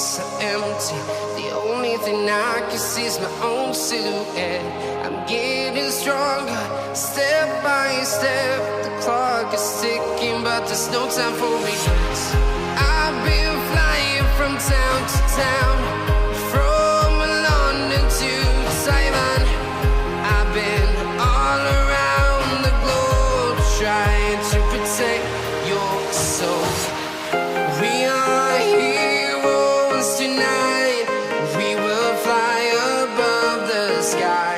so empty. The only thing I can see is my own silhouette. I'm getting stronger, step by step. The clock is ticking, but there's no time for me. I've been flying from town to town, from London to Taiwan. I've been all around the globe trying to protect your soul. We are heroes tonight. We will fly above the sky.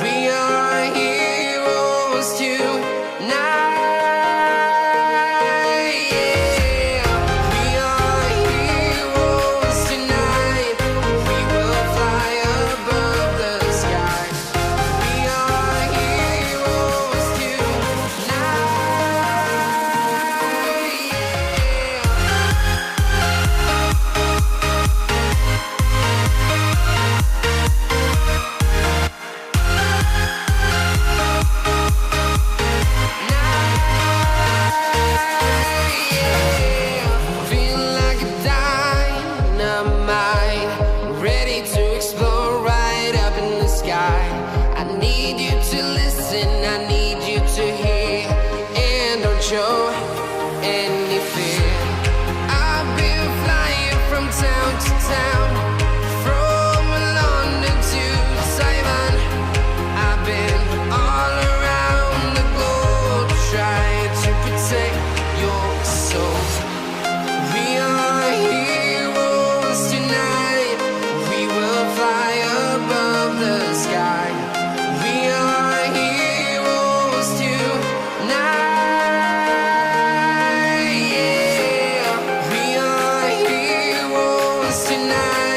We are heroes tonight. Yeah. We are heroes tonight. We will fly above the sky. We are heroes tonight. Feel like a dynamite, ready to explode right up in the sky. I need you to listen, I need you to hear, and don't show any fear. I've been flying from town to town, from London to Taiwan. I've been all around the globe trying to protect your soul. We are heroes tonight. We will fly above the sky. We are heroes tonight. Yeah. We are heroes tonight.